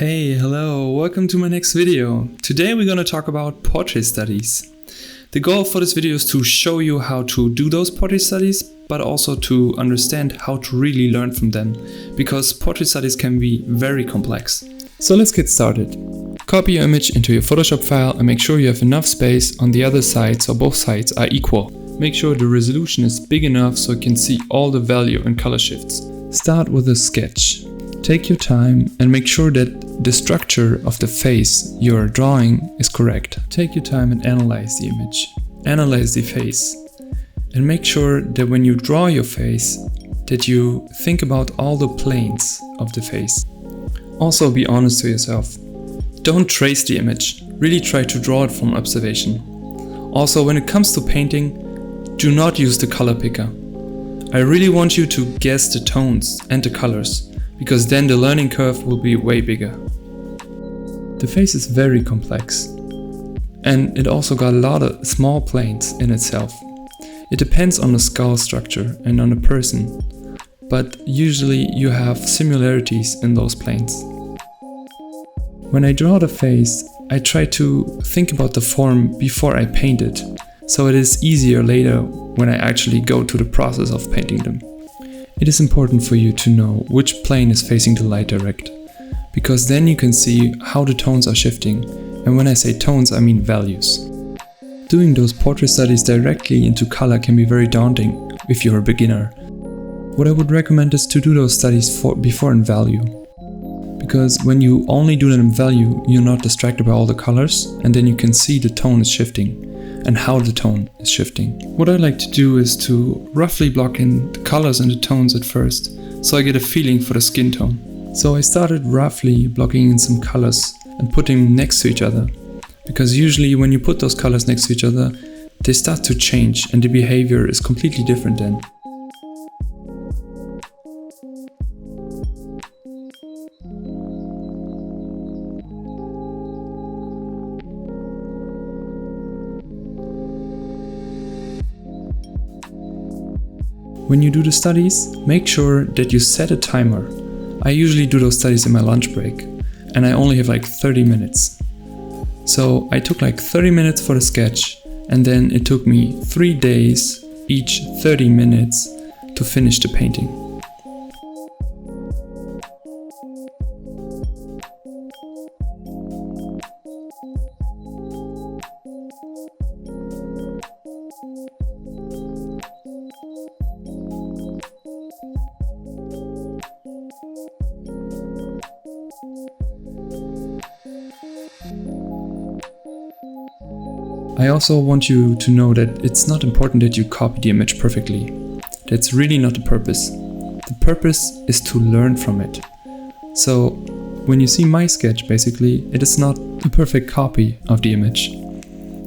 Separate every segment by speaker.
Speaker 1: Hey, hello, welcome to my next video. Today we're gonna talk about portrait studies. The goal for this video is to show you how to do those portrait studies, but also to understand how to really learn from them, because portrait studies can be very complex. So let's get started. Copy your image into your Photoshop file and make sure you have enough space on the other side so both sides are equal. Make sure the resolution is big enough so you can see all the value and color shifts. Start with a sketch. Take your time and make sure that the structure of the face you're drawing is correct. Take your time and analyze the image. Analyze the face. And make sure that when you draw your face, that you think about all the planes of the face. Also be honest to yourself. Don't trace the image. Really try to draw it from observation. Also, when it comes to painting, do not use the color picker. I really want you to guess the tones and the colors, because then the learning curve will be way bigger. The face is very complex, and it also got a lot of small planes in itself. It depends on the skull structure and on the person, but usually you have similarities in those planes. When I draw the face, I try to think about the form before I paint it, so it is easier later when I actually go to the process of painting them. It is important for you to know which plane is facing the light direct, because then you can see how the tones are shifting, and when I say tones I mean values. Doing those portrait studies directly into color can be very daunting if you're a beginner. What I would recommend is to do those studies before in value, because when you only do them in value you're not distracted by all the colors, and then you can see the tone is shifting and how the tone is shifting. What I like to do is to roughly block in the colors and the tones at first, so I get a feeling for the skin tone. So I started roughly blocking in some colors and putting them next to each other, because usually when you put those colors next to each other, they start to change and the behavior is completely different then. When you do the studies, make sure that you set a timer. I usually do those studies in my lunch break, and I only have like 30 minutes. So I took like 30 minutes for the sketch, and then it took me 3 days, each 30 minutes, to finish the painting. I also want you to know that it's not important that you copy the image perfectly. That's really not the purpose. The purpose is to learn from it. So when you see my sketch, basically, it is not a perfect copy of the image.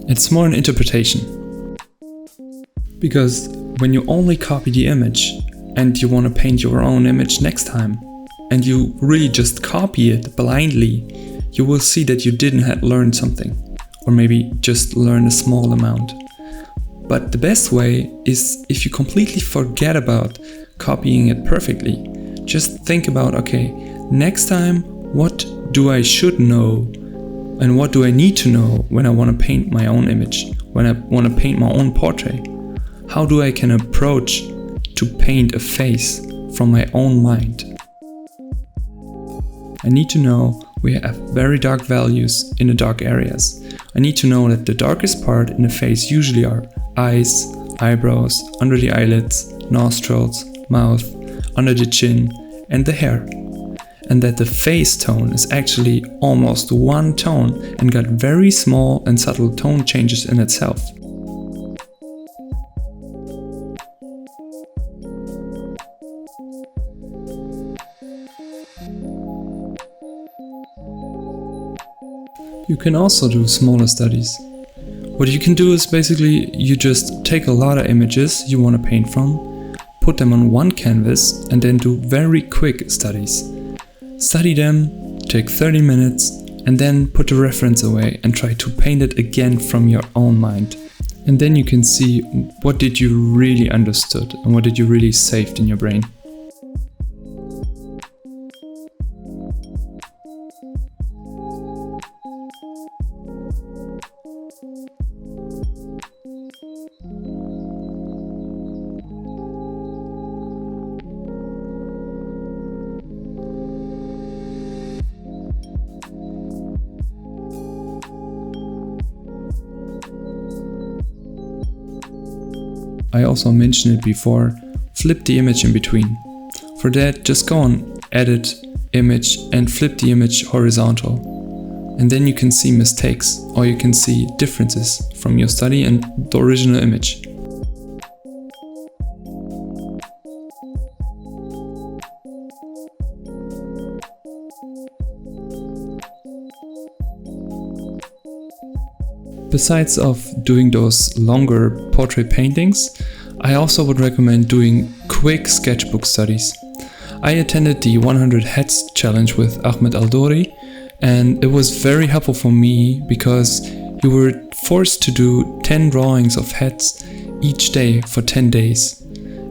Speaker 1: It's more an interpretation. Because when you only copy the image and you want to paint your own image next time, and you really just copy it blindly, you will see that you didn't learn something. Or maybe just learn a small amount. But the best way is if you completely forget about copying it perfectly. Just think about, okay, next time what do I should know and what do I need to know when I want to paint my own image, when I want to paint my own portrait? How do I can approach to paint a face from my own mind? I need to know we have very dark values in the dark areas. I need to know that the darkest part in the face usually are eyes, eyebrows, under the eyelids, nostrils, mouth, under the chin, and the hair. And that the face tone is actually almost one tone and got very small and subtle tone changes in itself. You can also do smaller studies. What you can do is basically you just take a lot of images you want to paint from, put them on one canvas and then do very quick studies. Study them, take 30 minutes and then put the reference away and try to paint it again from your own mind. And then you can see what did you really understood and what did you really saved in your brain. I also mentioned it before, flip the image in between. For that, just go on Edit, Image and flip the image horizontal. And then you can see mistakes, or you can see differences from your study and the original image. Besides of doing those longer portrait paintings, I also would recommend doing quick sketchbook studies. I attended the 100 Heads challenge with Ahmed Al-Dori, and it was very helpful for me because you were forced to do 10 drawings of heads each day for 10 days.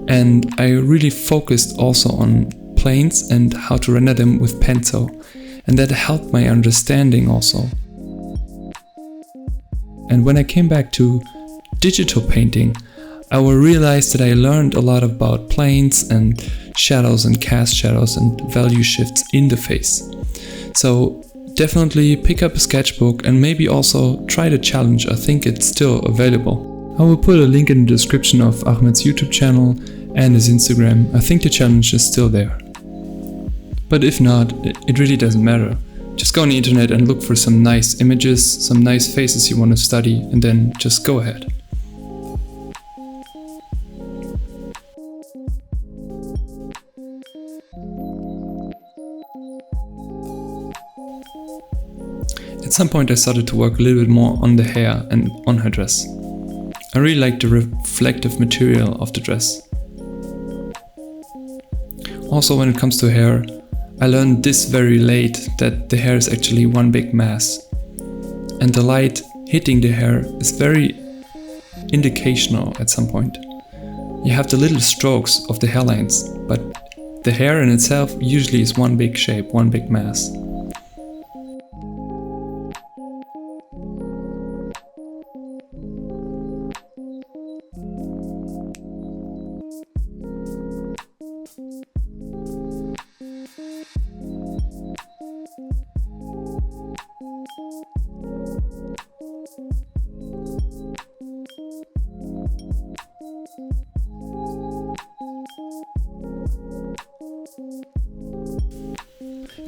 Speaker 1: And I really focused also on planes and how to render them with pencil, and that helped my understanding also. And when I came back to digital painting, I will realize that I learned a lot about planes and shadows and cast shadows and value shifts in the face. So definitely pick up a sketchbook and maybe also try the challenge. I think it's still available. I will put a link in the description of Ahmed's YouTube channel and his Instagram. I think the challenge is still there. But if not, it really doesn't matter. Just go on the internet and look for some nice images, some nice faces you want to study, and then just go ahead. At some point I started to work a little bit more on the hair and on her dress. I really like the reflective material of the dress. Also, when it comes to hair, I learned this very late, that the hair is actually one big mass. And the light hitting the hair is very indicational at some point. You have the little strokes of the hairlines, but the hair in itself usually is one big shape, one big mass.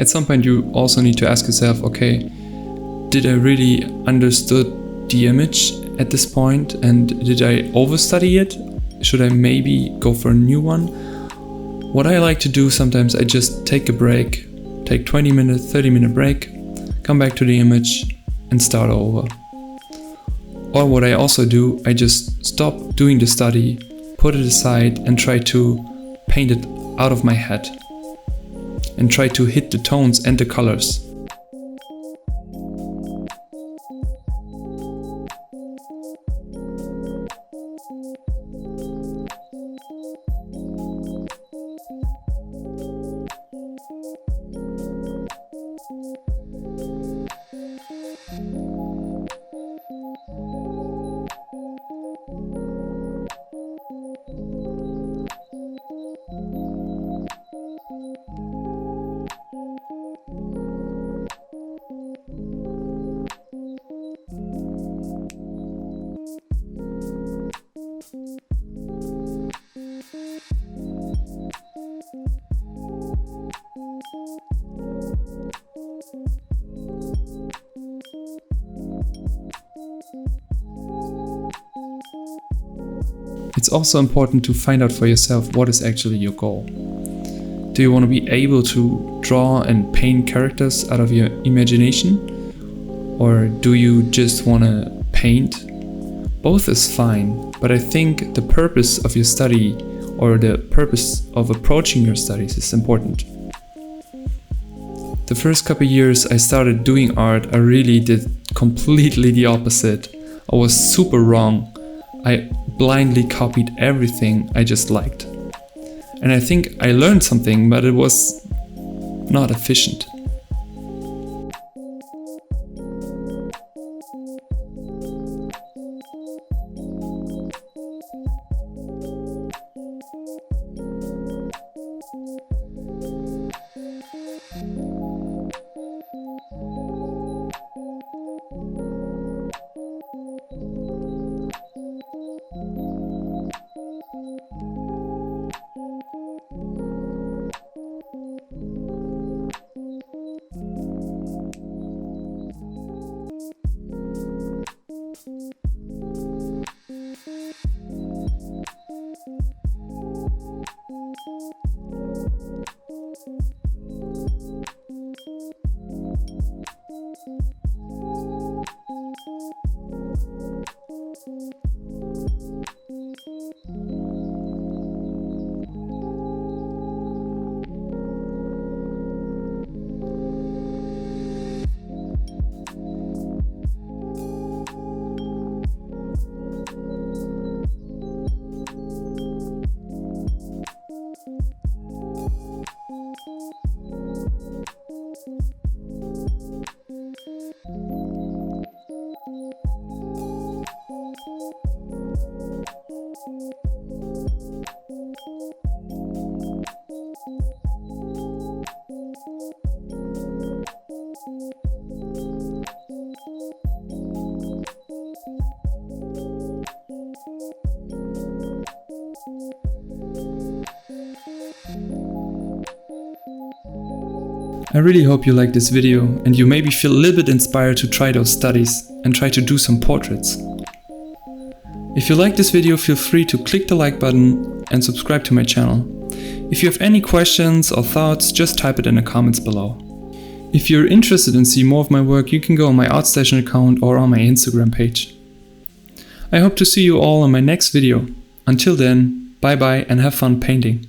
Speaker 1: At some point you also need to ask yourself, okay, did I really understood the image at this point, and did I overstudy it? Should I maybe go for a new one? What I like to do sometimes, I just take a break, take 20 minutes, 30-minute break, come back to the image and start over. Or what I also do, I just stop doing the study, put it aside and try to paint it out of my head. And try to hit the tones and the colors. It's also important to find out for yourself what is actually your goal. Do you want to be able to draw and paint characters out of your imagination? Or do you just want to paint? Both is fine, but I think the purpose of your study or the purpose of approaching your studies is important. The first couple years I started doing art, I really did completely the opposite. I was super wrong. I blindly copied everything I just liked. And I think I learned something, but it was not efficient. I really hope you like this video and you maybe feel a little bit inspired to try those studies and try to do some portraits. If you like this video, feel free to click the like button and subscribe to my channel. If you have any questions or thoughts, just type it in the comments below. If you're interested in seeing more of my work, you can go on my ARTSTATION account or on my Instagram page. I hope to see you all in my next video. Until then, bye bye and have fun painting.